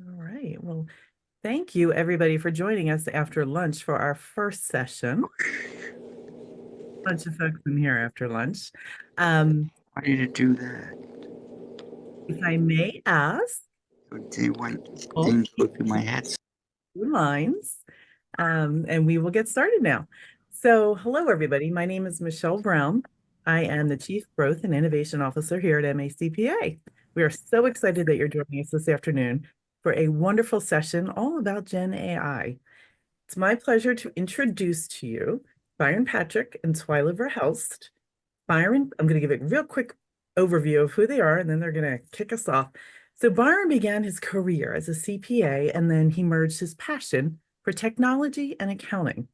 All right. Well, thank you everybody for joining us after lunch for our first session. Bunch of folks in here after lunch. Um, Why did it do that? if I may ask, They white I'll didn't go keep through my head. two lines, and we will get started now. So, hello everybody. My name is Michelle Brown. I am the Chief Growth and Innovation Officer here at MACPA. We are so excited that you're joining us this afternoon for a wonderful session all about Gen AI. It's my pleasure to introduce to you Byron Patrick and Twyla Verhelst. Byron, I'm going to give a real quick overview of who they are, and then they're going to kick us off. So, Byron began his career as a CPA, and then he merged his passion for technology and accounting.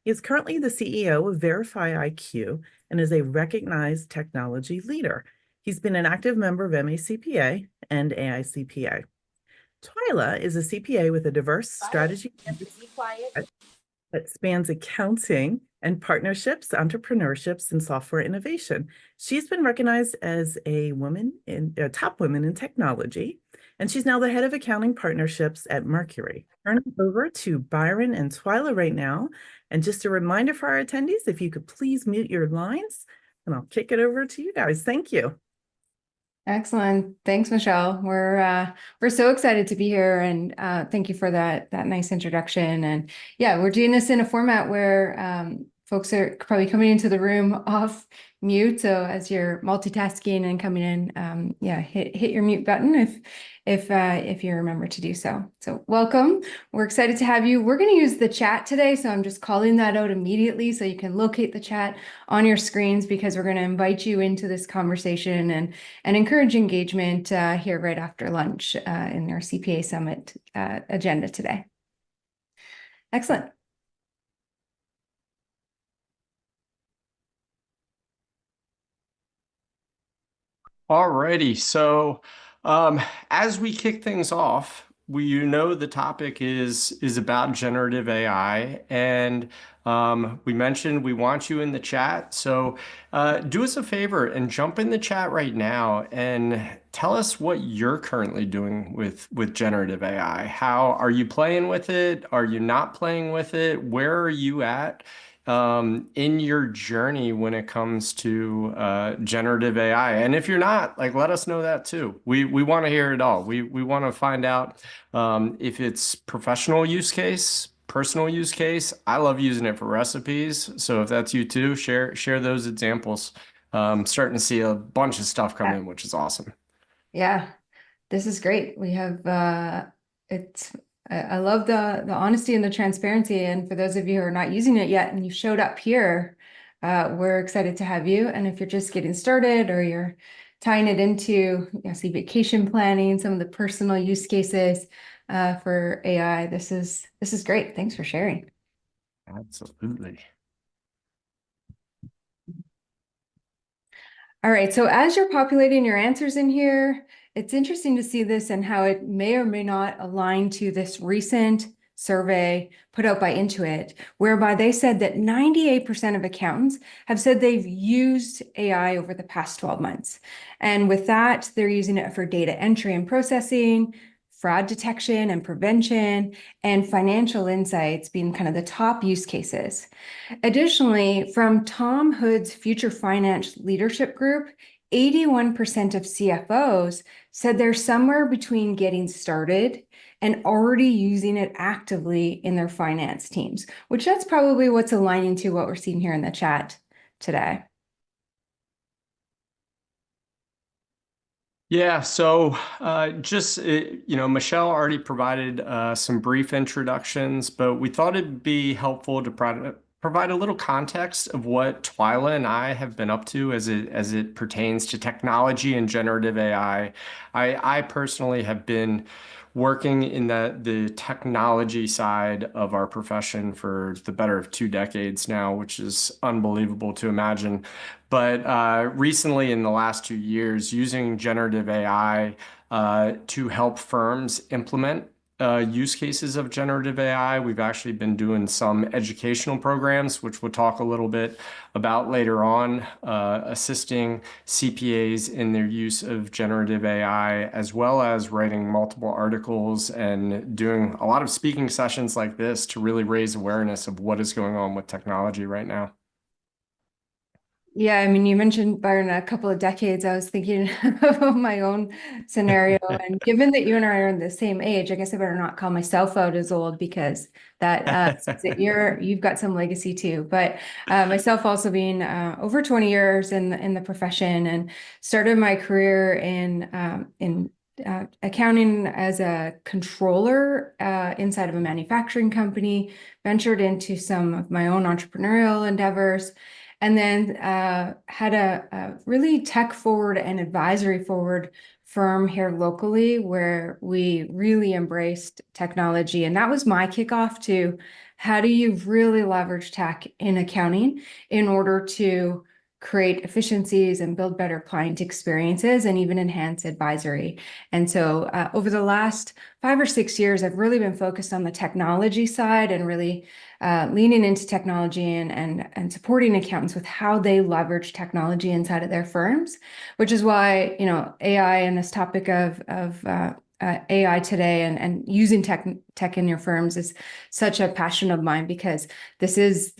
He is currently the CEO of Verify IQ and is a recognized technology leader. He's been an active member of MACPA and AICPA. Twyla is a CPA with a diverse strategy Be quiet. that spans accounting and partnerships, entrepreneurships, and software innovation. She's been recognized as a top woman in technology, and she's now the head of accounting partnerships at Mercury. Turn it over to Byron and Twyla right now. And just a reminder for our attendees, if you could please mute your lines, and I'll kick it over to you guys. Thank you. Excellent. Thanks, Michelle. We're so excited to be here, and thank you for that nice introduction. And yeah, we're doing this in a format where folks are probably coming into the room off mute. So as you're multitasking and coming in, yeah, hit your mute button if you remember to do so. So welcome. We're excited to have you. We're going to use the chat today, so I'm just calling that out immediately so you can locate the chat on your screens, because we're going to invite you into this conversation and encourage engagement here right after lunch in our CPA Summit agenda today. Excellent. Alrighty, so as we kick things off, the topic is about generative AI, and we mentioned we want you in the chat. So do us a favor and jump in the chat right now and tell us what you're currently doing with generative AI. How are you playing with it? Are you not playing with it? Where are you at? In your journey when it comes to generative AI. And if you're not, like, let us know that too. We want to hear it all. We want to find out if it's professional use case, personal use case. I love using it for recipes. So if that's you too, share those examples. Starting to see a bunch of stuff come in, which is awesome. Yeah, this is great. We have it's I love the honesty and the transparency. And for those of you who are not using it yet and you showed up here, we're excited to have you. And if you're just getting started or you're tying it into, see, vacation planning, some of the personal use cases for AI, this is great. Thanks for sharing. Absolutely. All right, so as you're populating your answers in here, it's interesting to see this and how it may or may not align to this recent survey put out by Intuit, whereby they said that 98% of accountants have said they've used AI over the past 12 months. And with that, they're using it for data entry and processing, fraud detection and prevention, and financial insights being kind of the top use cases. Additionally, from Tom Hood's Future Finance Leadership Group, 81% of CFOs said they're somewhere between getting started and already using it actively in their finance teams, which that's probably what's aligning to what we're seeing here in the chat today. Yeah, so Michelle already provided some brief introductions, but we thought it'd be helpful to provide a little context of what Twyla and I have been up to as it pertains to technology and generative AI. I personally have been working in the technology side of our profession for the better of 2 decades now, which is unbelievable to imagine. But recently, in the last 2 years, using generative AI to help firms implement use cases of generative AI. We've actually been doing some educational programs, which we'll talk a little bit about later on, assisting CPAs in their use of generative AI, as well as writing multiple articles and doing a lot of speaking sessions like this to really raise awareness of what is going on with technology right now. Yeah, I mean, you mentioned Byron a couple of decades. I was thinking of my own scenario, and given that you and I are the same age, I guess I better not call myself out as old because that says that you've got some legacy too. But myself also being over 20 years in the profession, and started my career in accounting as a controller inside of a manufacturing company, ventured into some of my own entrepreneurial endeavors, and then had a really tech forward and advisory forward firm here locally where we really embraced technology. And that was my kickoff to how do you really leverage tech in accounting in order to create efficiencies and build better client experiences and even enhance advisory. And so over the last 5 or 6 years, I've really been focused on the technology side and really leaning into technology and supporting accountants with how they leverage technology inside of their firms, which is why, you know, AI and this topic of AI today and using tech in your firms is such a passion of mine, because this is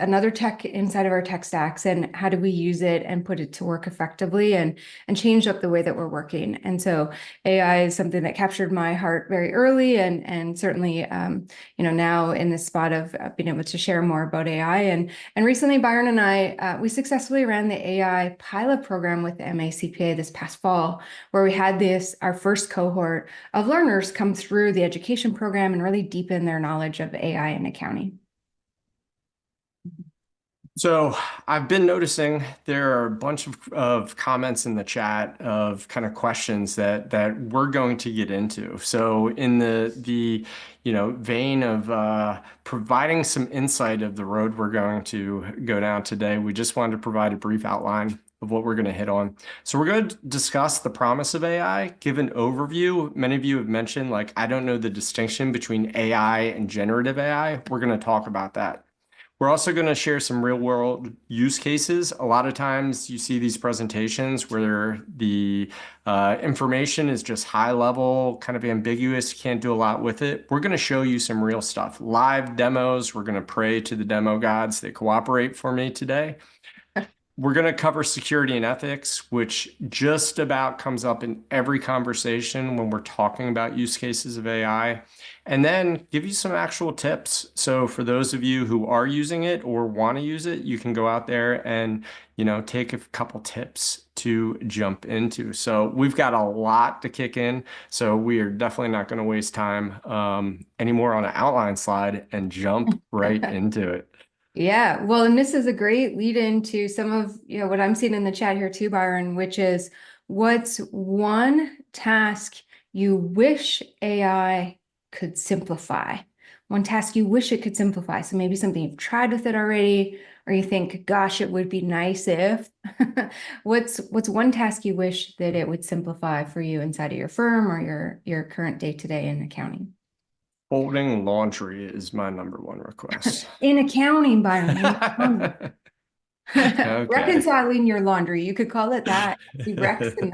another tech inside of our tech stacks, and how do we use it and put it to work effectively and change up the way that we're working. And so AI is something that captured my heart very early, and certainly you know, now in this spot of being able to share more about AI. And recently Byron and I we successfully ran the AI pilot program with the MACPA this past fall, where we had our first cohort of learners come through the education program and really deepen their knowledge of AI and accounting. So I've been noticing there are a bunch of comments in the chat of kind of questions that we're going to get into. So in the you know, vein of providing some insight of the road we're going to go down today, we just wanted to provide a brief outline of what we're going to hit on. So we're going to discuss the promise of AI, give an overview. Many of you have mentioned, like, I don't know the distinction between AI and generative AI. We're going to talk about that. We're also going to share some real world use cases. A lot of times you see these presentations where the information is just high level, kind of ambiguous, can't do a lot with it. We're going to show you some real stuff, live demos. We're going to pray to the demo gods that cooperate for me today. We're going to cover security and ethics, which just about comes up in every conversation when we're talking about use cases of AI, and then give you some actual tips. So for those of you who are using it or want to use it, you can go out there and, you know, take a couple tips to jump into. So we've got a lot to kick in. So we are definitely not going to waste time anymore on an outline slide and jump right into it. Yeah, well, and this is a great lead into some of, you know, what I'm seeing in the chat here too, Byron, which is what's one task you wish AI could simplify? One task you wish it could simplify. So maybe something you've tried with it already, or you think, gosh, it would be nice if. What's one task you wish that it would simplify for you inside of your firm or your current day-to-day in accounting? Folding laundry is my number one request. In accounting, Byron. In accounting. Okay. Reconciling your laundry. You could call it that. See Rex and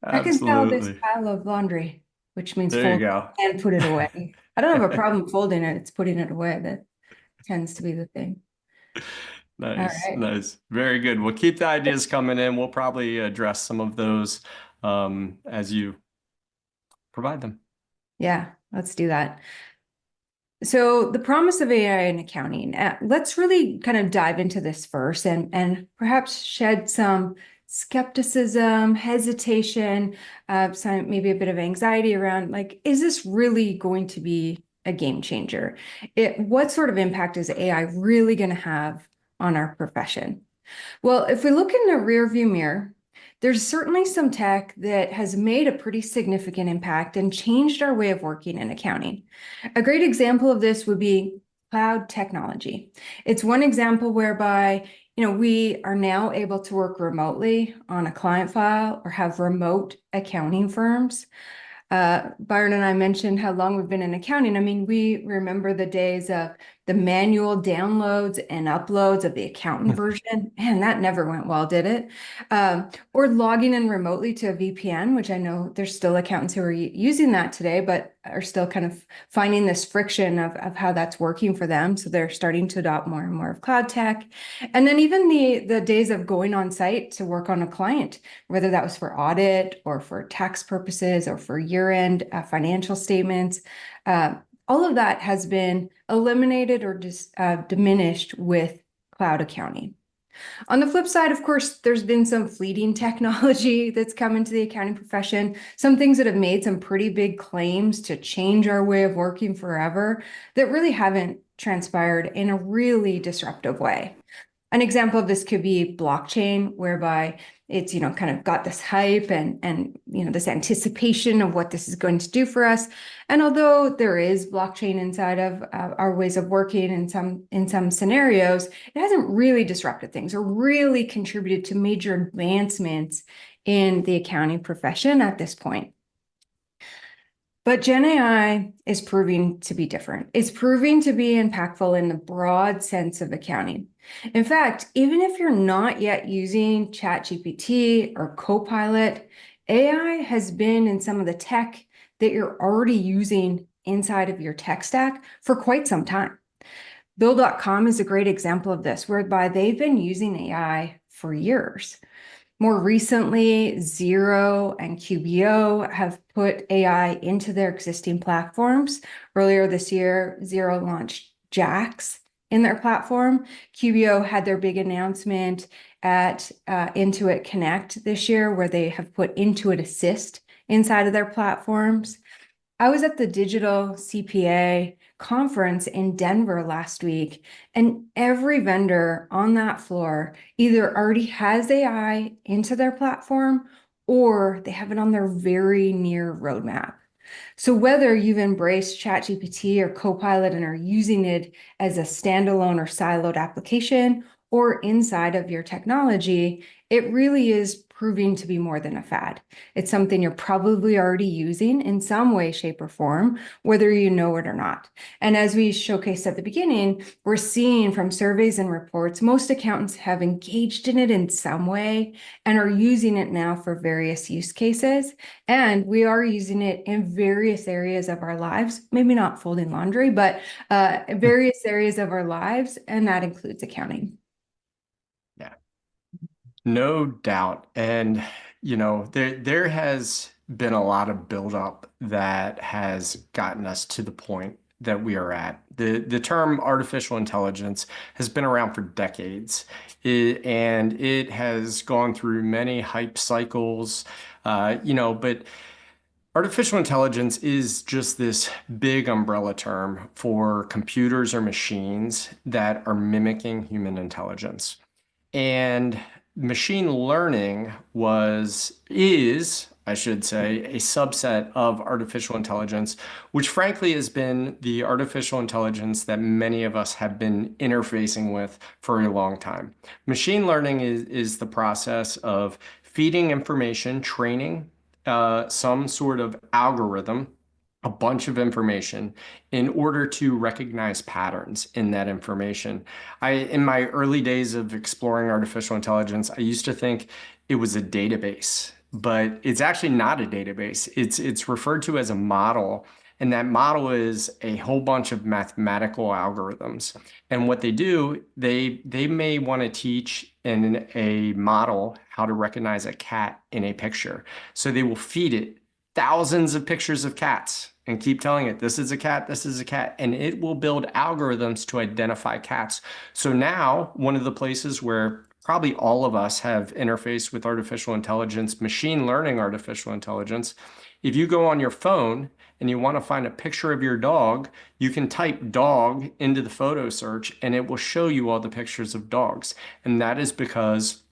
reconcile this Absolutely. pile of laundry, which means There you fold go. and put it away. I don't have a problem folding it. It's putting it away that tends to be the thing. All Nice, right. nice. Very good. We'll keep the ideas coming in. We'll probably address some of those as you provide them. Yeah, let's do that. So the promise of AI in accounting, let's really kind of dive into this first and perhaps shed some skepticism, hesitation, some maybe a bit of anxiety around, like, is this really going to be a game changer? What sort of impact is AI really going to have on our profession? Well, if we look in the rearview mirror, there's certainly some tech that has made a pretty significant impact and changed our way of working in accounting. A great example of this would be cloud technology. It's one example whereby, you know, we are now able to work remotely on a client file or have remote accounting firms. Byron and I mentioned how long we've been in accounting. I mean, we remember the days of the manual downloads and uploads of the accountant version. Man, that never went well, did it? Or logging in remotely to a VPN, which I know there's still accountants who are using that today, but are still kind of finding this friction of how that's working for them. So they're starting to adopt more and more of cloud tech. And then even the days of going on site to work on a client, whether that was for audit or for tax purposes or for year-end financial statements, all of that has been eliminated or diminished with cloud accounting. On the flip side, of course, there's been some fleeting technology that's come into the accounting profession, some things that have made some pretty big claims to change our way of working forever that really haven't transpired in a really disruptive way. An example of this could be blockchain, whereby it's, kind of got this hype and this anticipation of what this is going to do for us. And although there is blockchain inside of our ways of working in some scenarios, it hasn't really disrupted things or really contributed to major advancements in the accounting profession at this point. But Gen AI is proving to be different. It's proving to be impactful in the broad sense of accounting. In fact, even if you're not yet using ChatGPT or Copilot, AI has been in some of the tech that you're already using inside of your tech stack for quite some time. Bill.com is a great example of this, whereby they've been using AI for years. More recently, Xero and QBO have put AI into their existing platforms. Earlier this year, Xero launched Jax in their platform. QBO had their big announcement at Intuit Connect this year, where they have put Intuit Assist inside of their platforms. I was at the digital CPA conference in Denver last week, and every vendor on that floor either already has AI into their platform or they have it on their very near roadmap. So whether you've embraced ChatGPT or Copilot and are using it as a standalone or siloed application or inside of your technology, it really is proving to be more than a fad. It's something you're probably already using in some way, shape, or form, whether you know it or not. And as we showcased at the beginning, we're seeing from surveys and reports, most accountants have engaged in it in some way and are using it now for various use cases. And we are using it in various areas of our lives, maybe not folding laundry, but various areas of our lives, and that includes accounting. Yeah, no doubt. And, there has been a lot of buildup that has gotten us to the point that we are at. The term artificial intelligence has been around for decades, and it has gone through many hype cycles, but artificial intelligence is just this big umbrella term for computers or machines that are mimicking human intelligence. And machine learning is, I should say, a subset of artificial intelligence, which frankly has been the artificial intelligence that many of us have been interfacing with for a long time. Machine learning is the process of feeding information, training some sort of algorithm, a bunch of information in order to recognize patterns in that information. In my early days of exploring artificial intelligence, I used to think it was a database, but it's actually not a database. It's referred to as a model, and that model is a whole bunch of mathematical algorithms. And what they do, they may want to teach in a model how to recognize a cat in a picture. So they will feed it thousands of pictures of cats and keep telling it, this is a cat, this is a cat, and it will build algorithms to identify cats. So now, one of the places where probably all of us have interfaced with artificial intelligence, machine learning artificial intelligence, if you go on your phone and you want to find a picture of your dog, you can type dog into the photo search and it will show you all the pictures of dogs. And that is because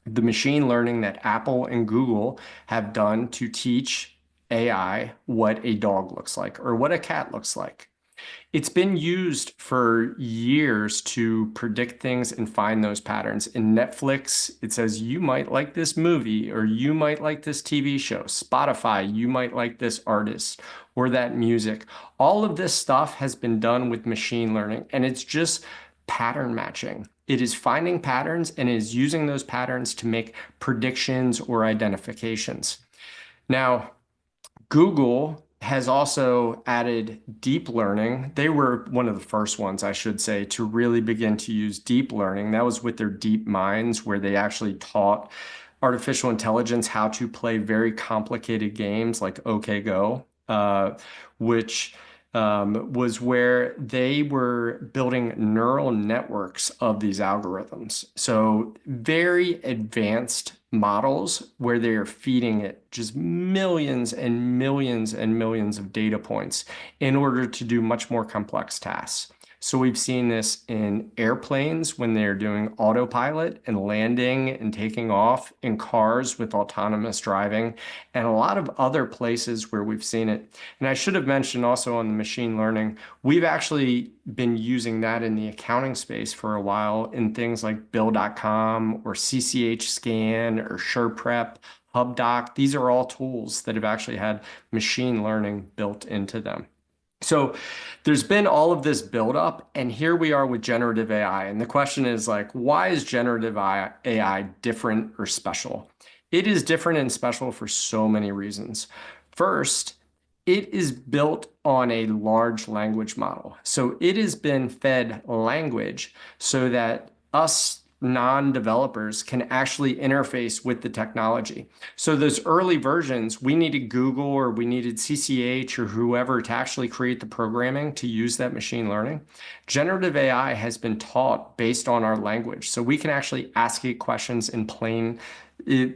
the machine learning that Apple and Google have done to teach AI what a dog looks like or what a cat looks like. It's been used for years to predict things and find those patterns. In Netflix, it says you might like this movie or you might like this TV show. Spotify, you might like this artist or that music. All of this stuff has been done with machine learning, and it's just pattern matching. It is finding patterns and is using those patterns to make predictions or identifications. Now, Google has also added deep learning. They were one of the first ones, I should say, to really begin to use deep learning. That was with their Deep Minds, where they actually taught artificial intelligence how to play very complicated games like OK Go, which was where they were building neural networks of these algorithms. So very advanced models where they are feeding it just millions and millions and millions of data points in order to do much more complex tasks. So we've seen this in airplanes when they're doing autopilot and landing and taking off, in cars with autonomous driving, and a lot of other places where we've seen it. And I should have mentioned also on the machine learning, we've actually been using that in the accounting space for a while in things like Bill.com or CCH Scan or SurePrep, HubDoc. These are all tools that have actually had machine learning built into them. So there's been all of this buildup, and here we are with generative AI. And the question is like, why is generative AI different or special? It is different and special for so many reasons. First, it is built on a large language model. So it has been fed language so that us non-developers can actually interface with the technology. So those early versions, we needed Google or we needed CCH or whoever to actually create the programming to use that machine learning. Generative AI has been taught based on our language. So we can actually ask it questions in plain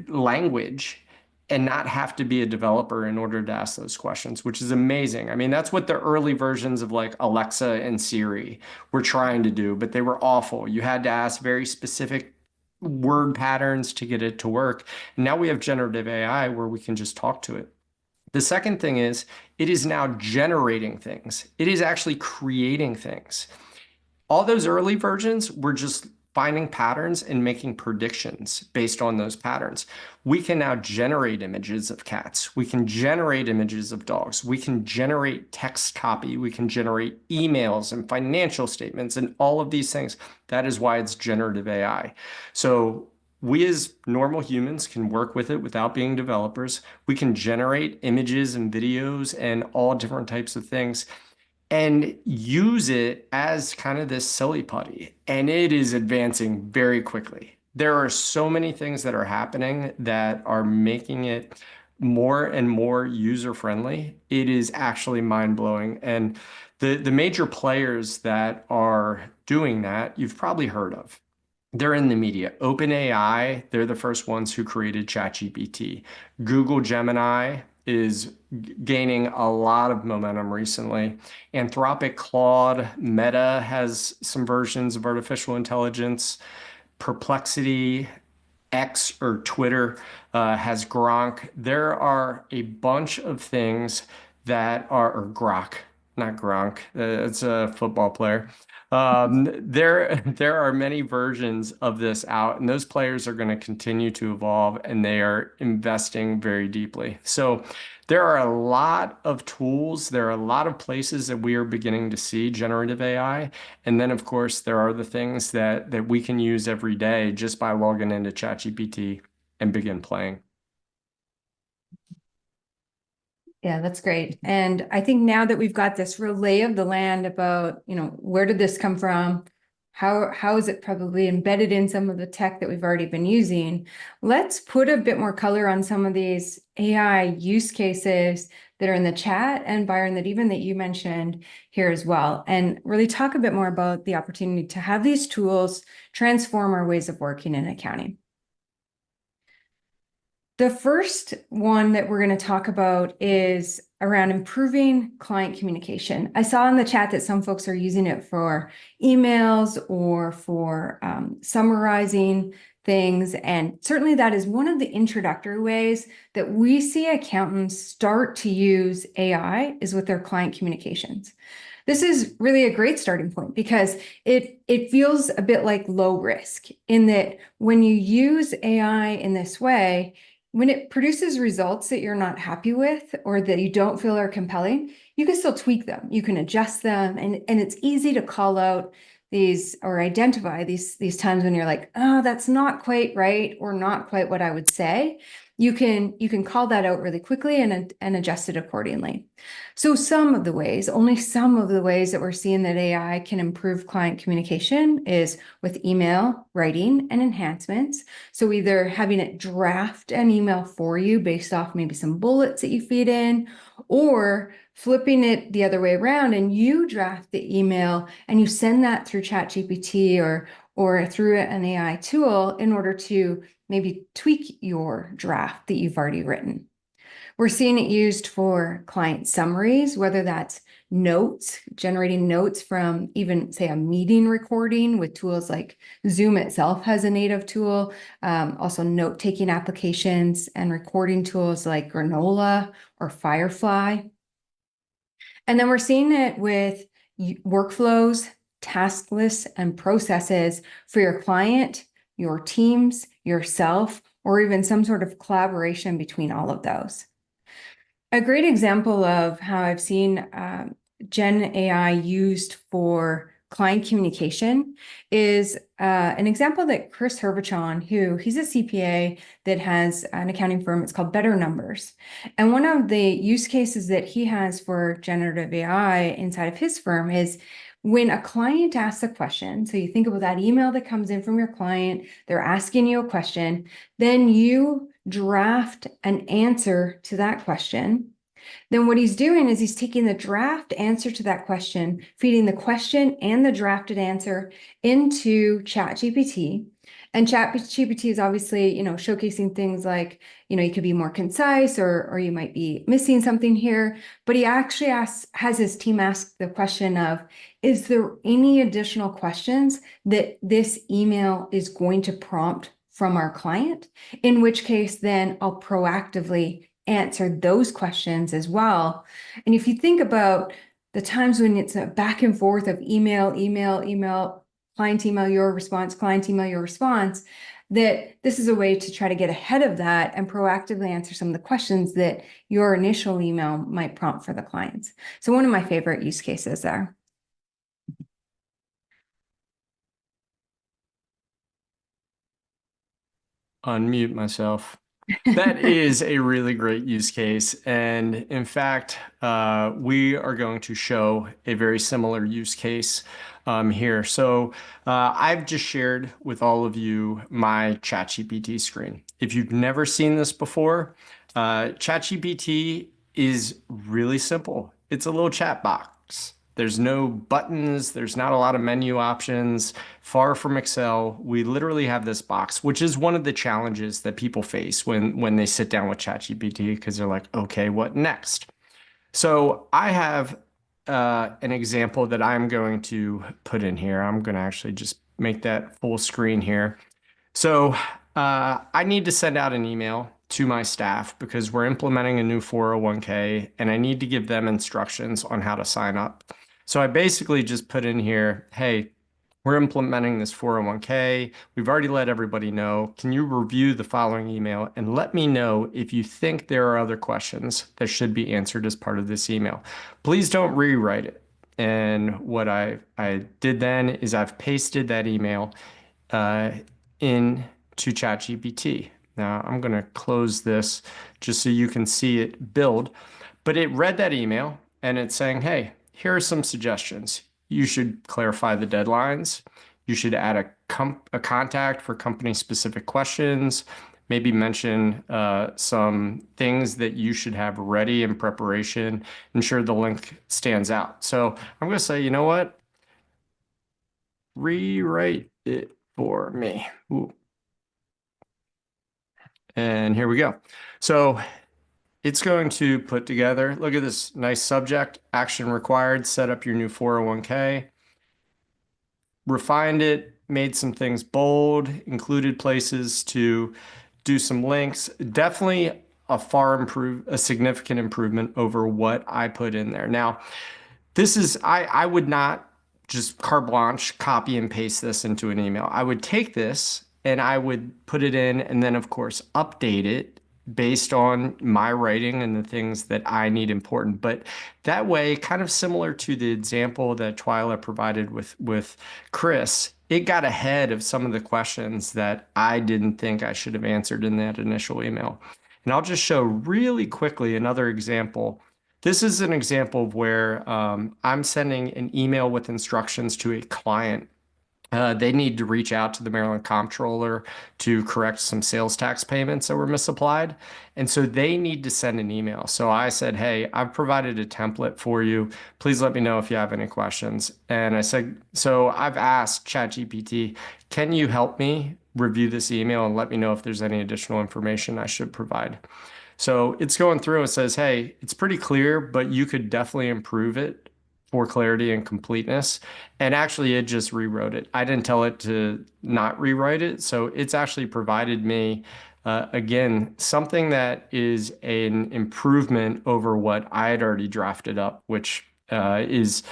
language and not have to be a developer in order to ask those questions, which is amazing. I mean, that's what the early versions of like Alexa and Siri were trying to do, but they were awful. You had to ask very specific word patterns to get it to work. And now we have generative AI where we can just talk to it. The second thing is it is now generating things. It is actually creating things. All those early versions were just finding patterns and making predictions based on those patterns. We can now generate images of cats. We can generate images of dogs. We can generate text copy. We can generate emails and financial statements and all of these things. That is why it's generative AI. So we as normal humans can work with it without being developers. We can generate images and videos and all different types of things and use it as kind of this silly putty. And it is advancing very quickly. There are so many things that are happening that are making it more and more user-friendly. It is actually mind-blowing. And the major players that are doing that, you've probably heard of. They're in the media. OpenAI, they're the first ones who created ChatGPT. Google Gemini is gaining a lot of momentum recently. Anthropic, Claude, Meta has some versions of artificial intelligence. Perplexity, X or Twitter has Gronk. There are a bunch of things that are, or Grok, not Gronk. It's a football player. There are many versions of this out, and those players are going to continue to evolve, and they are investing very deeply. So there are a lot of tools. There are a lot of places that we are beginning to see generative AI. And then, of course, there are the things that we can use every day just by logging into ChatGPT and begin playing. Yeah, that's great. And I think now that we've got this real lay of the land about, where did this come from? How is it probably embedded in some of the tech that we've already been using? Let's put a bit more color on some of these AI use cases that are in the chat, and Byron, that you mentioned here as well, and really talk a bit more about the opportunity to have these tools transform our ways of working in accounting. The first one that we're going to talk about is around improving client communication. I saw in the chat that some folks are using it for emails or for summarizing things. And certainly that is one of the introductory ways that we see accountants start to use AI is with their client communications. This is really a great starting point because it feels a bit like low risk in that when you use AI in this way, when it produces results that you're not happy with or that you don't feel are compelling, you can still tweak them. You can adjust them, and it's easy to call out these or identify these times when you're like, oh, that's not quite right or not quite what I would say. You can call that out really quickly and adjust it accordingly. So only some of the ways that we're seeing that AI can improve client communication is with email, writing, and enhancements. So either having it draft an email for you based off maybe some bullets that you feed in, or flipping it the other way around and you draft the email and you send that through ChatGPT or through an AI tool in order to maybe tweak your draft that you've already written. We're seeing it used for client summaries, whether that's notes, generating notes from even, say, a meeting recording with tools like Zoom itself has a native tool, also note-taking applications and recording tools like Granola or Firefly. And then we're seeing it with workflows, task lists, and processes for your client, your teams, yourself, or even some sort of collaboration between all of those. A great example of how I've seen Gen AI used for client communication is an example that Chris Hervachon, he's a CPA that has an accounting firm, it's called Better Numbers. And one of the use cases that he has for generative AI inside of his firm is when a client asks a question, so you think about that email that comes in from your client, they're asking you a question, then you draft an answer to that question. Then what he's doing is he's taking the draft answer to that question, feeding the question and the drafted answer into ChatGPT. And ChatGPT is obviously, showcasing things like, you could be more concise or you might be missing something here. But he actually has his team ask the question of, is there any additional questions that this email is going to prompt from our client? In which case, then I'll proactively answer those questions as well. And if you think about the times when it's a back and forth of email, client email, your response, client email, your response, that this is a way to try to get ahead of that and proactively answer some of the questions that your initial email might prompt for the clients. So one of my favorite use cases there. Unmute myself. That is a really great use case. And in fact, we are going to show a very similar use case here. So I've just shared with all of you my ChatGPT screen. If you've never seen this before, ChatGPT is really simple. It's a little chat box. There's no buttons. There's not a lot of menu options. Far from Excel. We literally have this box, which is one of the challenges that people face when they sit down with ChatGPT because they're like, okay, what next? So I have an example that I'm going to put in here. I'm going to actually just make that full screen here. So I need to send out an email to my staff because we're implementing a new 401k and I need to give them instructions on how to sign up. So I basically just put in here, hey, we're implementing this 401k. We've already let everybody know. Can you review the following email and let me know if you think there are other questions that should be answered as part of this email? Please don't rewrite it. And what I did then is I've pasted that email into ChatGPT. Now I'm going to close this just so you can see it build. But it read that email and it's saying, hey, here are some suggestions. You should clarify the deadlines. You should add a contact for company-specific questions. Maybe mention some things that you should have ready in preparation. Ensure the link stands out. So I'm going to say, you know what? Rewrite it for me. Ooh. And here we go. So it's going to put together, look at this nice subject, action required, set up your new 401k. Refined it, made some things bold, included places to do some links. Definitely a significant improvement over what I put in there. Now, I would not just carte blanche copy and paste this into an email. I would take this and I would put it in and then, of course, update it based on my writing and the things that I need important. But that way, kind of similar to the example that Twyla provided with Chris, it got ahead of some of the questions that I didn't think I should have answered in that initial email. And I'll just show really quickly another example. This is an example of where I'm sending an email with instructions to a client. They need to reach out to the Maryland Comptroller to correct some sales tax payments that were misapplied. And so they need to send an email. So I said, hey, I've provided a template for you. Please let me know if you have any questions. And I said, so I've asked ChatGPT, can you help me review this email and let me know if there's any additional information I should provide? So it's going through and says, hey, it's pretty clear, but you could definitely improve it for clarity and completeness. And actually, it just rewrote it. I didn't tell it to not rewrite it. So it's actually provided me, again, something that is an improvement over what I had already drafted up, which is,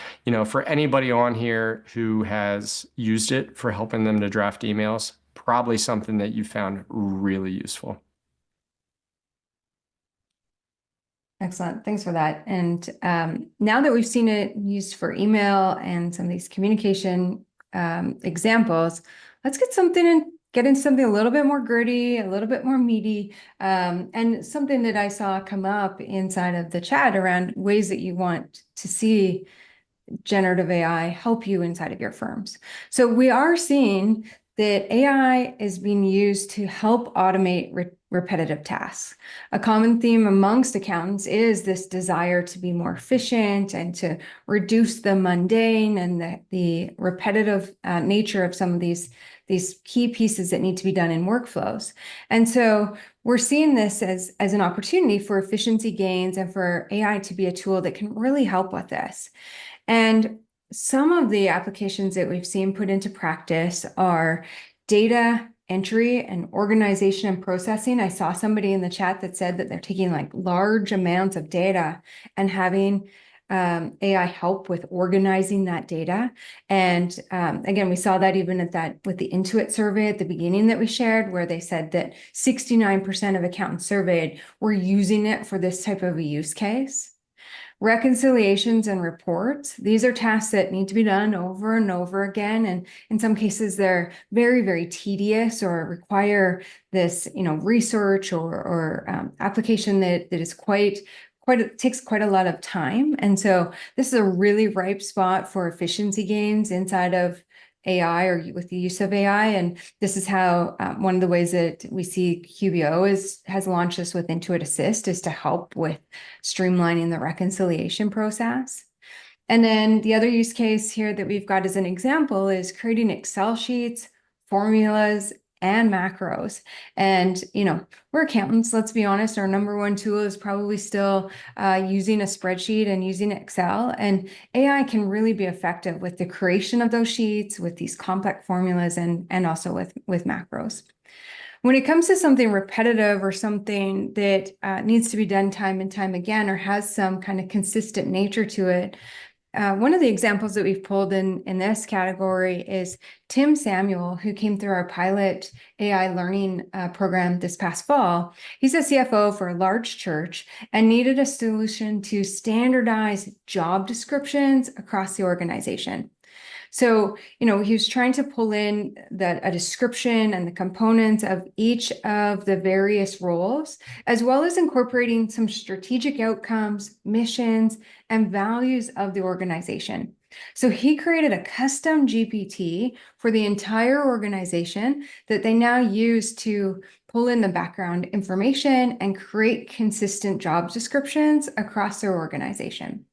for anybody on here who has used it for helping them to draft emails, probably something that you found really useful. Excellent. Thanks for that. And now that we've seen it used for email and some of these communication examples, let's get into something a little bit more gritty, a little bit more meaty, and something that I saw come up inside of the chat around ways that you want to see generative AI help you inside of your firms. So we are seeing that AI is being used to help automate repetitive tasks. A common theme amongst accountants is this desire to be more efficient and to reduce the mundane and the repetitive nature of some of these key pieces that need to be done in workflows. And so we're seeing this as an opportunity for efficiency gains and for AI to be a tool that can really help with this. And some of the applications that we've seen put into practice are data entry and organization and processing. I saw somebody in the chat that said that they're taking like large amounts of data and having AI help with organizing that data. And again, we saw that even with the Intuit survey at the beginning that we shared, where they said that 69% of accountants surveyed were using it for this type of a use case. Reconciliations and reports, these are tasks that need to be done over and over again. And in some cases, they're very, very tedious or require this, research or application that is takes quite a lot of time. And so this is a really ripe spot for efficiency gains inside of AI or with the use of AI. And this is how one of the ways that we see QBO has launched this with Intuit Assist is to help with streamlining the reconciliation process. And then the other use case here that we've got as an example is creating Excel sheets, formulas, and macros. And, we're accountants, let's be honest, our number one tool is probably still using a spreadsheet and using Excel. And AI can really be effective with the creation of those sheets, with these complex formulas, and also with macros. When it comes to something repetitive or something that needs to be done time and time again, or has some kind of consistent nature to it, one of the examples that we've pulled in this category is Tim Samuel, who came through our pilot AI learning program this past fall. He's a CFO for a large church and needed a solution to standardize job descriptions across the organization. So, he was trying to pull in a description and the components of each of the various roles, as well as incorporating some strategic outcomes, missions, and values of the organization. So he created a custom GPT for the entire organization that they now use to pull in the background information and create consistent job descriptions across their organization.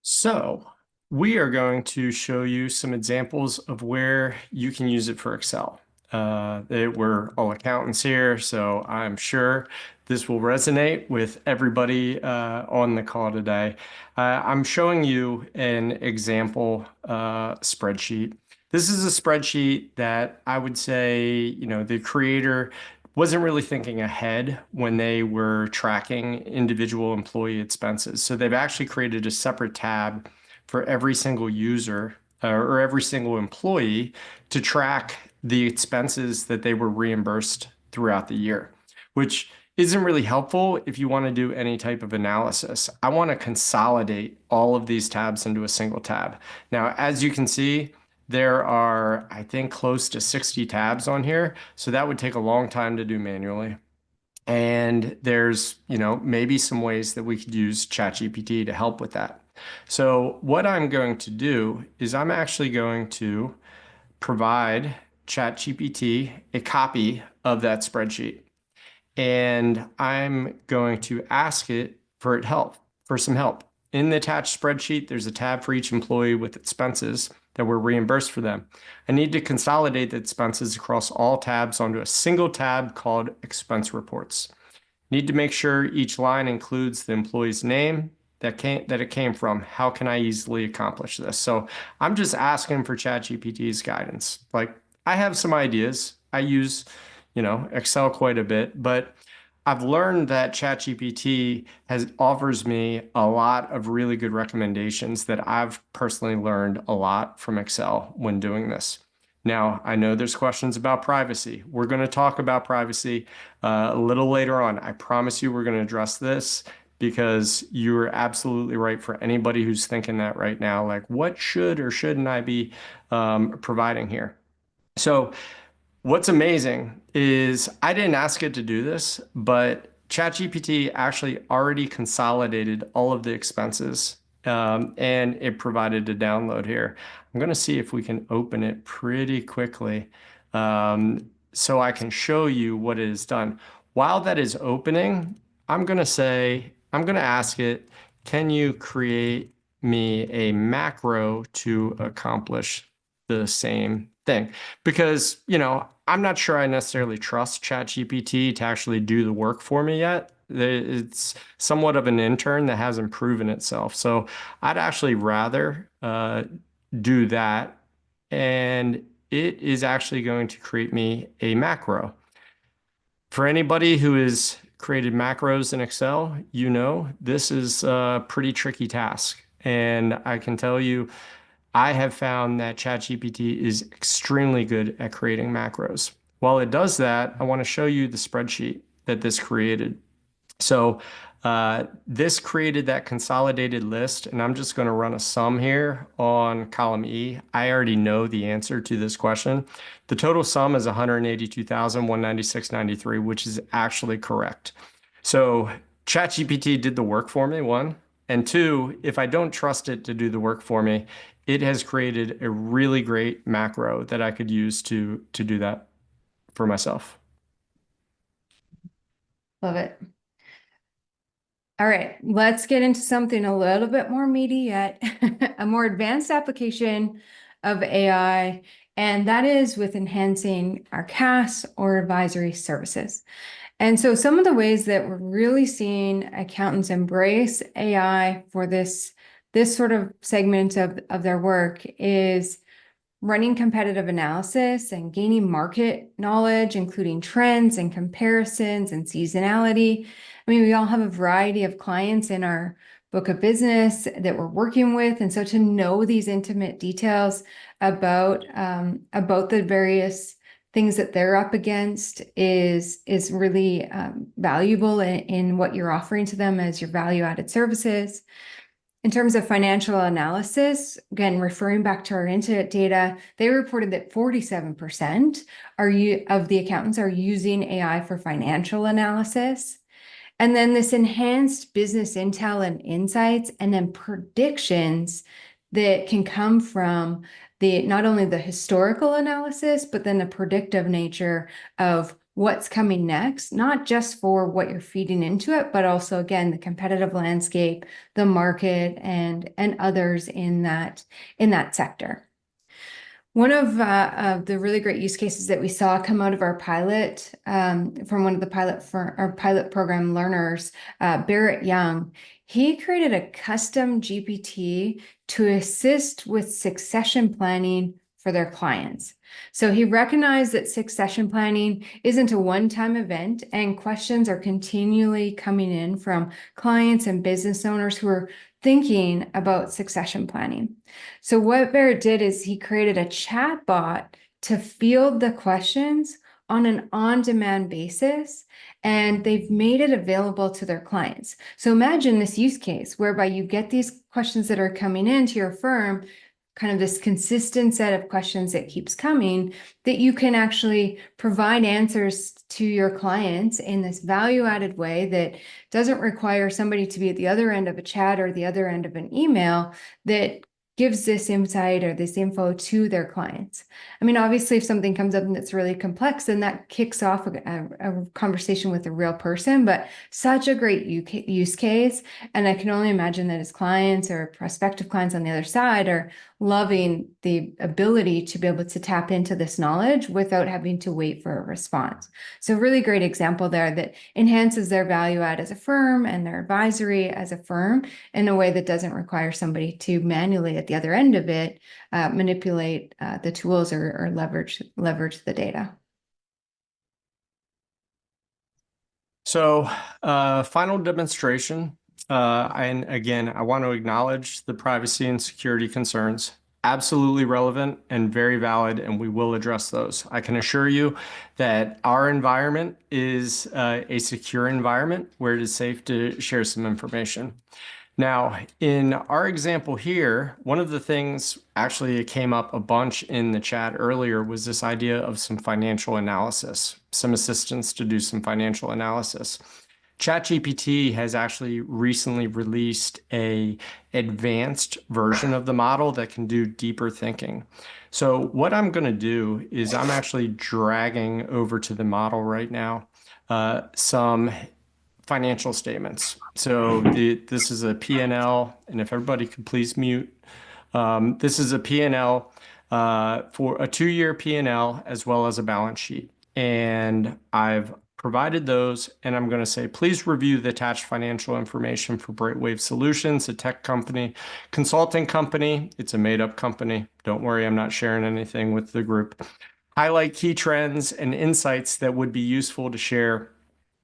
So we are going to show you some examples of where you can use it for Excel. We're all accountants here, so I'm sure this will resonate with everybody on the call today. I'm showing you an example spreadsheet. This is a spreadsheet that I would say, the creator wasn't really thinking ahead when they were tracking individual employee expenses. So they've actually created a separate tab for every single user or every single employee to track the expenses that they were reimbursed throughout the year, which isn't really helpful if you want to do any type of analysis. I want to consolidate all of these tabs into a single tab. Now, as you can see, there are, I think, close to 60 tabs on here. So that would take a long time to do manually. And there's, maybe some ways that we could use ChatGPT to help with that. So what I'm going to do is I'm actually going to provide ChatGPT a copy of that spreadsheet. And I'm going to ask it for some help. In the attached spreadsheet, there's a tab for each employee with expenses that were reimbursed for them. I need to consolidate the expenses across all tabs onto a single tab called Expense Reports. Need to make sure each line includes the employee's name that it came from. How can I easily accomplish this? So I'm just asking for ChatGPT's guidance. Like, I have some ideas. I use, Excel quite a bit, but I've learned that ChatGPT offers me a lot of really good recommendations that I've personally learned a lot from Excel when doing this. Now, I know there's questions about privacy. We're going to talk about privacy a little later on. I promise you we're going to address this because you're absolutely right for anybody who's thinking that right now. Like, what should or shouldn't I be providing here? So what's amazing is I didn't ask it to do this, but ChatGPT actually already consolidated all of the expenses and it provided a download here. I'm going to see if we can open it pretty quickly so I can show you what it has done. While that is opening, I'm going to ask it, can you create me a macro to accomplish the same thing? Because, I'm not sure I necessarily trust ChatGPT to actually do the work for me yet. It's somewhat of an intern that hasn't proven itself. So I'd actually rather do that. And it is actually going to create me a macro. For anybody who has created macros in Excel, this is a pretty tricky task. And I can tell you, I have found that ChatGPT is extremely good at creating macros. While it does that, I want to show you the spreadsheet that this created. So this created that consolidated list, and I'm just going to run a sum here on column E. I already know the answer to this question. The total sum is 182,196.93, which is actually correct. So ChatGPT did the work for me, one. And two, if I don't trust it to do the work for me, it has created a really great macro that I could use to do that for myself. Love it. All right, let's get into something a little bit more meaty yet, a more advanced application of AI, and that is with enhancing our CAS or advisory services. And so some of the ways that we're really seeing accountants embrace AI for this sort of segment of their work is running competitive analysis and gaining market knowledge, including trends and comparisons and seasonality. I mean, we all have a variety of clients in our book of business that we're working with. And so to know these intimate details about the various things that they're up against is really valuable in what you're offering to them as your value-added services. In terms of financial analysis, again, referring back to our Intuit data, they reported that 47% of the accountants are using AI for financial analysis. And then this enhanced business intel and insights, and then predictions that can come from not only the historical analysis, but then the predictive nature of what's coming next, not just for what you're feeding into it, but also, again, the competitive landscape, the market, and others in that sector. One of the really great use cases that we saw come out of our pilot from one of our pilot program learners, Barrett Young, he created a custom GPT to assist with succession planning for for their clients. So he recognized that succession planning isn't a one-time event, and questions are continually coming in from clients and business owners who are thinking about succession planning. So what Barrett did is he created a chat bot to field the questions on an on-demand basis, and they've made it available to their clients. So imagine this use case whereby you get these questions that are coming into your firm, kind of this consistent set of questions that keeps coming, that you can actually provide answers to your clients in this value-added way that doesn't require somebody to be at the other end of a chat or the other end of an email, that gives this insight or this info to their clients. I mean, obviously, if something comes up that's really complex, then that kicks off a conversation with a real person, but such a great use case. And I can only imagine that his clients or prospective clients on the other side are loving the ability to be able to tap into this knowledge without having to wait for a response. So really great example there that enhances their value add as a firm and their advisory as a firm in a way that doesn't require somebody to manually at the other end of it manipulate the tools or leverage the data. So, final demonstration. And again, I want to acknowledge the privacy and security concerns. Absolutely relevant and very valid, and we will address those. I can assure you that our environment is a secure environment where it is safe to share some information. Now, in our example here, one of the things actually it came up a bunch in the chat earlier was this idea of some financial analysis, some assistance to do some financial analysis. ChatGPT has actually recently released a advanced version of the model that can do deeper thinking. So what I'm going to do is I'm actually dragging over to the model right now some financial statements. So this is a P&L, and if everybody could please mute. This is a P&L for a 2-year P&L as well as a balance sheet. And I've provided those, and I'm going to say, please review the attached financial information for Brightwave Solutions, a tech company, consulting company. It's a made-up company. Don't worry, I'm not sharing anything with the group. Highlight key trends and insights that would be useful to share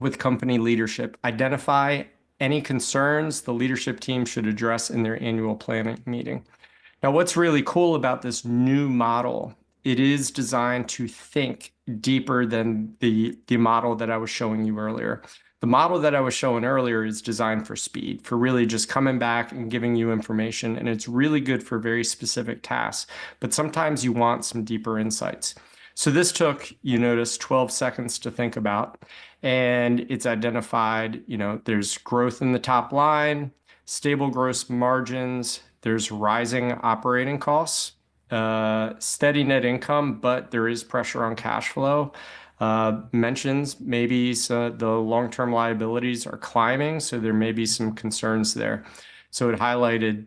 with company leadership. Identify any concerns the leadership team should address in their annual planning meeting. Now, what's really cool about this new model, it is designed to think deeper than the model that I was showing you earlier. The model that I was showing earlier is designed for speed, for really just coming back and giving you information, and it's really good for very specific tasks. But sometimes you want some deeper insights. So this took, you notice, 12 seconds to think about, and it's identified, there's growth in the top line, stable gross margins, there's rising operating costs, steady net income, but there is pressure on cash flow. Mentions maybe the long-term liabilities are climbing, so there may be some concerns there. So it highlighted,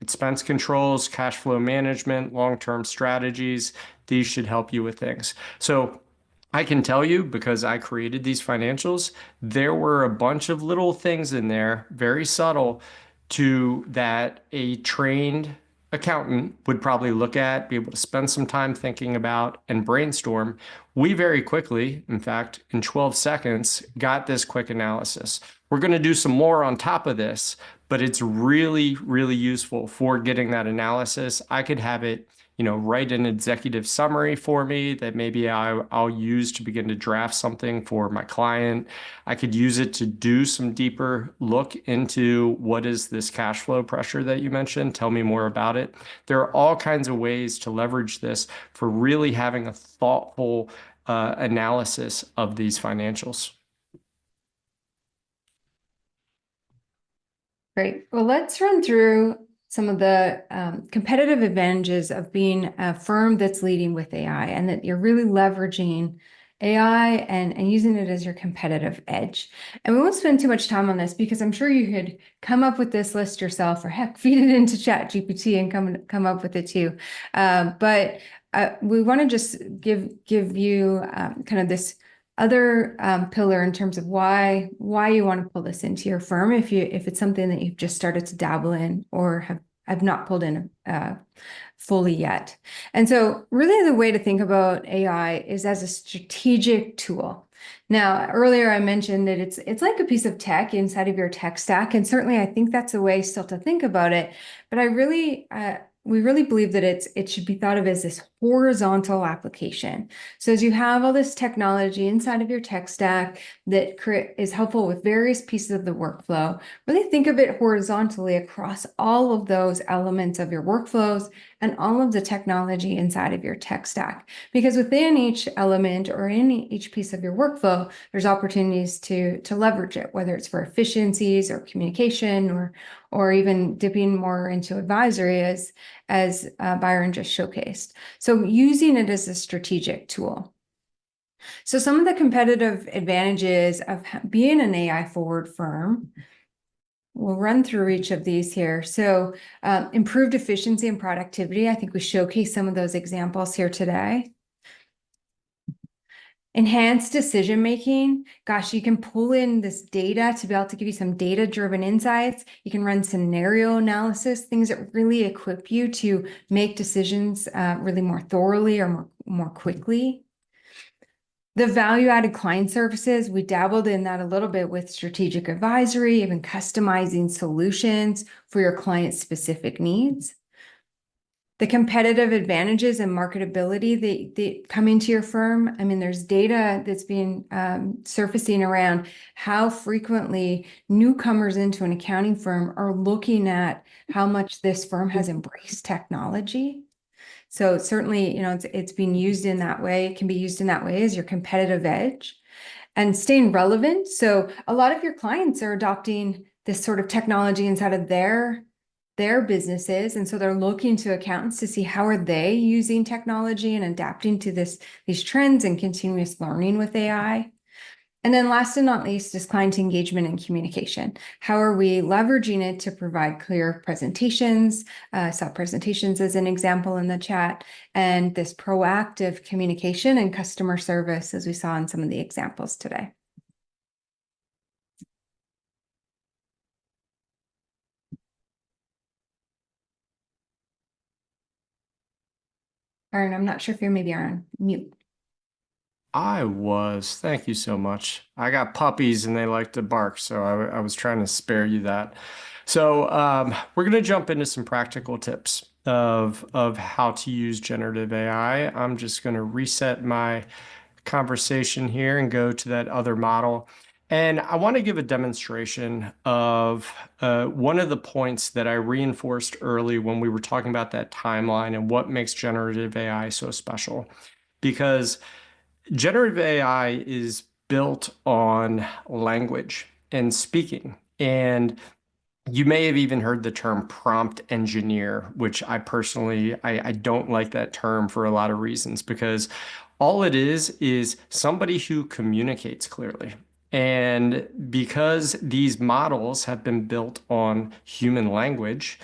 expense controls, cash flow management, long-term strategies. These should help you with things. So I can tell you, because I created these financials, there were a bunch of little things in there, very subtle, that a trained accountant would probably look at, be able to spend some time thinking about and brainstorm. We very quickly, in fact, in 12 seconds, got this quick analysis. We're going to do some more on top of this, but it's really, really useful for getting that analysis. I could have it, write an executive summary for me that maybe I'll use to begin to draft something for my client. I could use it to do some deeper look into what is this cash flow pressure that you mentioned. Tell me more about it. There are all kinds of ways to leverage this for really having a thoughtful analysis of these financials. Great. Well, let's run through some of the competitive advantages of being a firm that's leading with AI, and that you're really leveraging AI and using it as your competitive edge. And we won't spend too much time on this because I'm sure you could come up with this list yourself, or heck, feed it into ChatGPT and come up with it too. But we want to just give you kind of this other pillar in terms of why you want to pull this into your firm if it's something that you've just started to dabble in or I've not pulled in fully yet. And so really the way to think about AI is as a strategic tool. Now, earlier I mentioned that it's like a piece of tech inside of your tech stack. And certainly I think that's a way still to think about it. But we really believe that it should be thought of as this horizontal application. So as you have all this technology inside of your tech stack that is helpful with various pieces of the workflow, really think of it horizontally across all of those elements of your workflows and all of the technology inside of your tech stack. Because within each element or in each piece of your workflow, there's opportunities to leverage it, whether it's for efficiencies or communication or even dipping more into advisory as Byron just showcased. So using it as a strategic tool. So some of the competitive advantages of being an AI forward firm, we'll run through each of these here. So improved efficiency and productivity. I think we showcased some of those examples here today. Enhanced decision-making. Gosh, you can pull in this data to be able to give you some data-driven insights. You can run scenario analysis, things that really equip you to make decisions really more thoroughly or more quickly. The value-added client services, we dabbled in that a little bit with strategic advisory, even customizing solutions for your client's specific needs. The competitive advantages and marketability that come into your firm. I mean, there's data that's being surfacing around how frequently newcomers into an accounting firm are looking at how much this firm has embraced technology. So certainly, it's being used in that way. It can be used in that way as your competitive edge and staying relevant. So a lot of your clients are adopting this sort of technology inside of their businesses. And so they're looking to accountants to see how are they using technology and adapting to these trends and continuous learning with AI. And then last and not least is client engagement and communication. How are we leveraging it to provide clear presentations? Saw presentations as an example in the chat, and this proactive communication and customer service as we saw in some of the examples today. Aaron, I'm not sure if you're maybe on mute. Thank you so much. I got puppies and they like to bark, so I was trying to spare you that. So we're going to jump into some practical tips of how to use generative AI. I'm just going to reset my conversation here and go to that other model. And I want to give a demonstration of one of the points that I reinforced early when we were talking about that timeline and what makes generative AI so special. Because generative AI is built on language and speaking. And you may have even heard the term prompt engineer, which I personally, I don't like that term for a lot of reasons, because all it is somebody who communicates clearly. And because these models have been built on human language,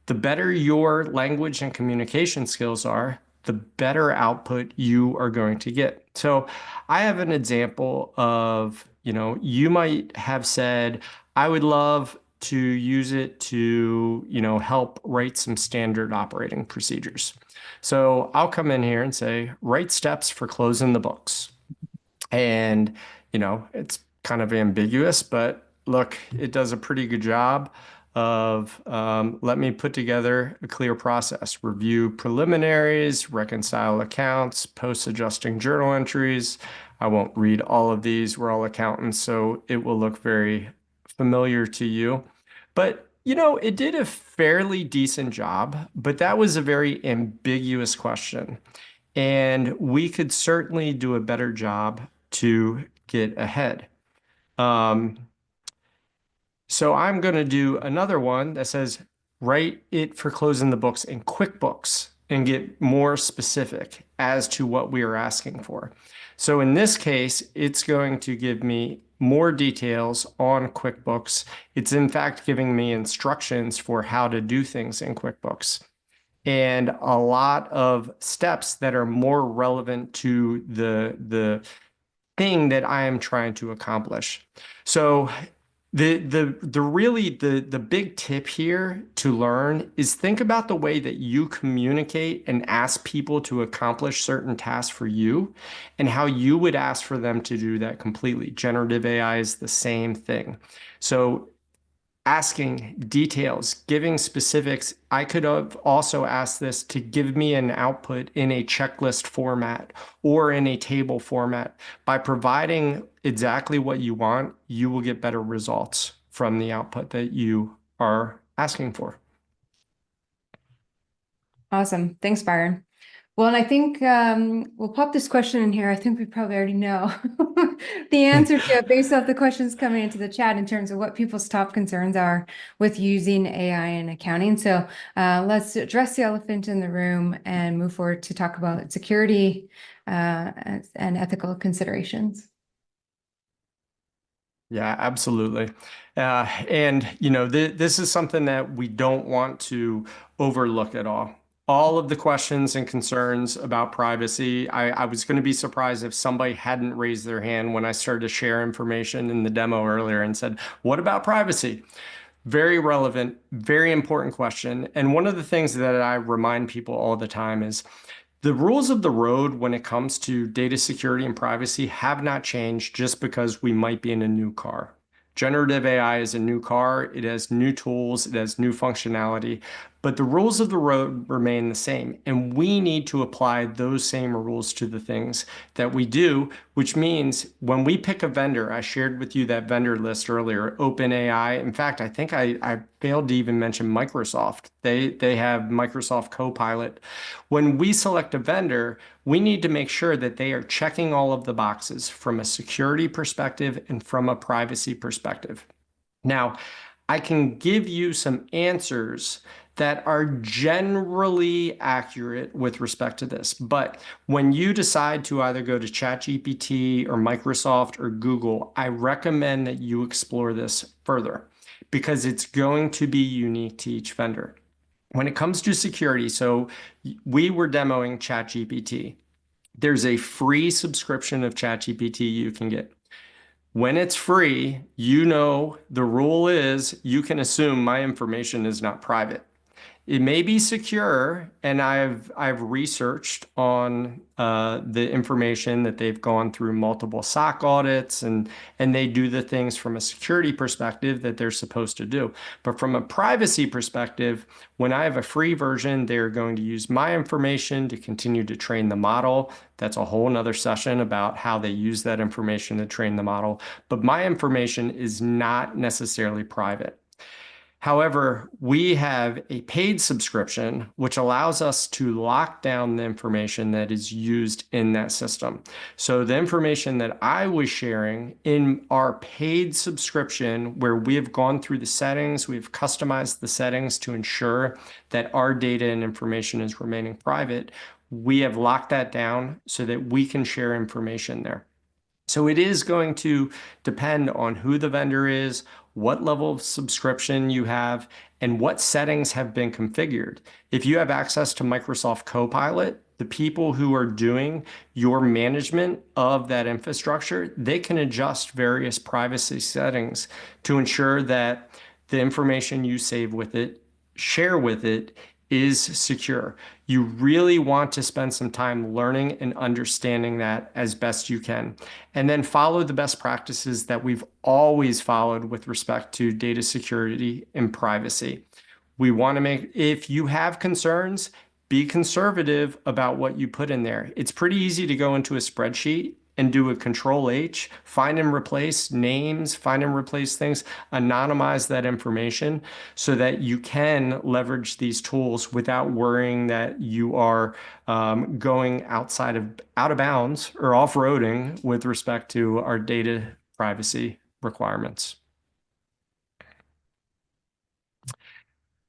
the better your language and communication skills are, the better output you are going to get. So I have an example of, you might have said, I would love to use it to, help write some standard operating procedures. So I'll come in here and say, write steps for closing the books. And, it's kind of ambiguous, but look, it does a pretty good job of let me put together a clear process, review preliminaries, reconcile accounts, post adjusting journal entries. I won't read all of these. We're all accountants, so it will look very familiar to you. But, it did a fairly decent job, but that was a very ambiguous question. And we could certainly do a better job to get ahead. So I'm going to do another one that says, write it for closing the books in QuickBooks and get more specific as to what we are asking for. So in this case, it's going to give me more details on QuickBooks. It's in fact giving me instructions for how to do things in QuickBooks and a lot of steps that are more relevant to the thing that I am trying to accomplish. So The big tip here to learn is think about the way that you communicate and ask people to accomplish certain tasks for you and how you would ask for them to do that completely. Generative AI is the same thing. So asking details, giving specifics. I could have also asked this to give me an output in a checklist format or in a table format. By providing exactly what you want, you will get better results from the output that you are asking for. Awesome. Thanks, Byron. Well, and I think we'll pop this question in here. I think we probably already know the answer to it based off the questions coming into the chat in terms of what people's top concerns are with using AI in accounting. So let's address the elephant in the room and move forward to talk about security and ethical considerations. Yeah, absolutely. And this is something that we don't want to overlook at all. All of the questions and concerns about privacy, I was going to be surprised if somebody hadn't raised their hand when I started to share information in the demo earlier and said, what about privacy? Very relevant, very important question. And one of the things that I remind people all the time is the rules of the road when it comes to data security and privacy have not changed just because we might be in a new car. Generative AI is a new car, it has new tools, it has new functionality, but the rules of the road remain the same. And we need to apply those same rules to the things that we do, which means when we pick a vendor, I shared with you that vendor list earlier, OpenAI. In fact, I think I failed to even mention Microsoft. They have Microsoft Copilot. When we select a vendor, we need to make sure that they are checking all of the boxes from a security perspective and from a privacy perspective. Now, I can give you some answers that are generally accurate with respect to this. But when you decide to either go to ChatGPT or Microsoft or Google, I recommend that you explore this further because it's going to be unique to each vendor. When it comes to security, so we were demoing ChatGPT. There's a free subscription of ChatGPT you can get. When it's free, the rule is you can assume my information is not private. It may be secure, and I've researched on the information that they've gone through multiple SOC audits and they do the things from a security perspective that they're supposed to do. But from a privacy perspective, when I have a free version, they're going to use my information to continue to train the model. That's a whole nother session about how they use that information to train the model. But my information is not necessarily private. However, we have a paid subscription, which allows us to lock down the information that is used in that system. So the information that I was sharing in our paid subscription, where we have gone through the settings, we've customized the settings to ensure that our data and information is remaining private, we have locked that down so that we can share information there. So it is going to depend on who the vendor is, what level of subscription you have, and what settings have been configured. If you have access to Microsoft Copilot, the people who are doing your management of that infrastructure, they can adjust various privacy settings to ensure that the information you save with it, share with it, is secure. You really want to spend some time learning and understanding that as best you can. And then follow the best practices that we've always followed with respect to data security and privacy. We want to if you have concerns, be conservative about what you put in there. It's pretty easy to go into a spreadsheet and do a Control H, find and replace names, find and replace things, anonymize that information so that you can leverage these tools without worrying that you are going out of bounds or off-roading with respect to our data privacy requirements.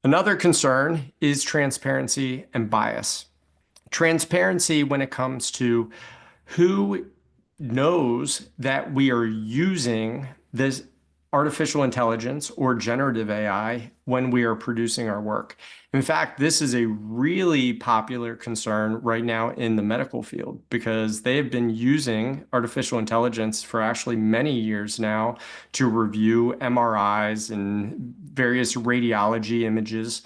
Another concern is transparency and bias. Transparency when it comes to who knows that we are using artificial intelligence or generative AI when we are producing our work. In fact, this is a really popular concern right now in the medical field because they have been using artificial intelligence for actually many years now to review MRIs and various radiology images.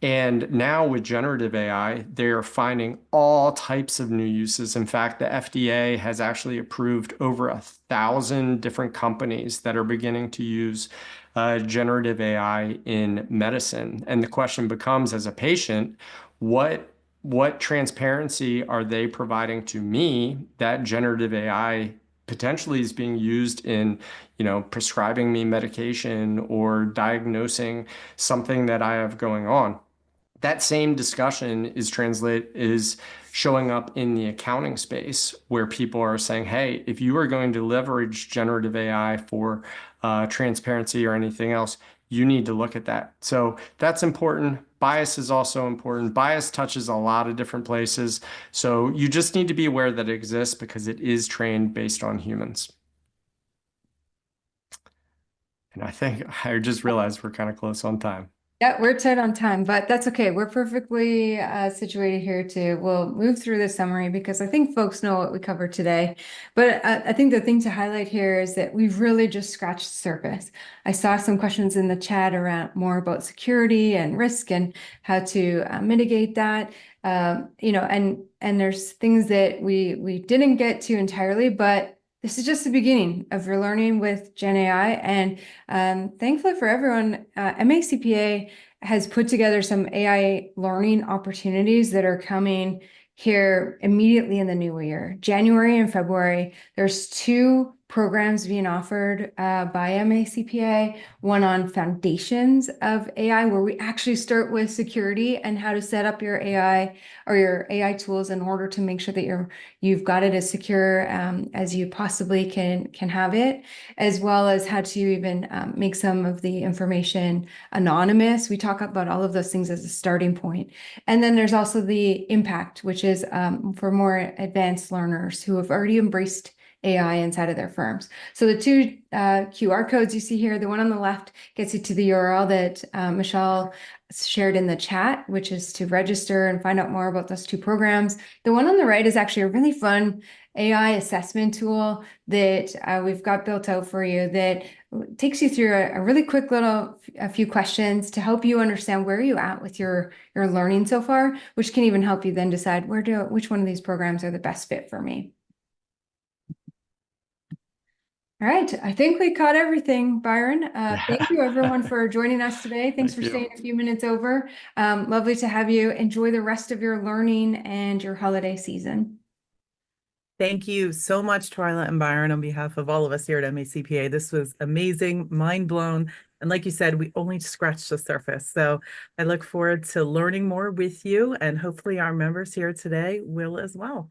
And now with generative AI, they are finding all types of new uses. In fact, the FDA has actually approved over 1,000 different companies that are beginning to use generative AI in medicine. And the question becomes, as a patient, what transparency are they providing to me that generative AI potentially is being used in, prescribing me medication or diagnosing something that I have going on? That same discussion is showing up in the accounting space where people are saying, hey, if you are going to leverage generative AI for transparency or anything else, you need to look at that. So that's important. Bias is also important. Bias touches a lot of different places. So you just need to be aware that it exists because it is trained based on humans. And I think I just realized we're kind of close on time. Yeah, we're tight on time, but that's okay. We're perfectly situated here we'll move through the summary because I think folks know what we covered today. But I think the thing to highlight here is that we've really just scratched the surface. I saw some questions in the chat around more about security and risk and how to mitigate that. And there's things that we didn't get to entirely, but this is just the beginning of your learning with Gen AI. And thankfully for everyone, MACPA has put together some AI learning opportunities that are coming here immediately in the new year. January and February, there's 2 programs being offered by MACPA, one on foundations of AI, where we actually start with security and how to set up your AI or your AI tools in order to make sure that you've got it as secure as you possibly can have it, as well as how to even make some of the information anonymous. We talk about all of those things as a starting point. And then there's also the impact, which is for more advanced learners who have already embraced AI inside of their firms. So the 2 QR codes you see here, the one on the left gets you to the URL that Michelle shared in the chat, which is to register and find out more about those 2 programs. The one on the right is actually a really fun AI assessment tool that we've got built out for you that takes you through a really quick a few questions to help you understand where you're at with your learning so far, which can even help you then decide which one of these programs are the best fit for me. All right, I think we caught everything, Byron. Thank you everyone for joining us today. Thanks for staying a few minutes over. Lovely to have you. Enjoy the rest of your learning and your holiday season. Thank you so much, Twyla and Byron, on behalf of all of us here at MACPA. This was amazing, mind blown. And like you said, we only scratched the surface. So I look forward to learning more with you, and hopefully our members here today will as well.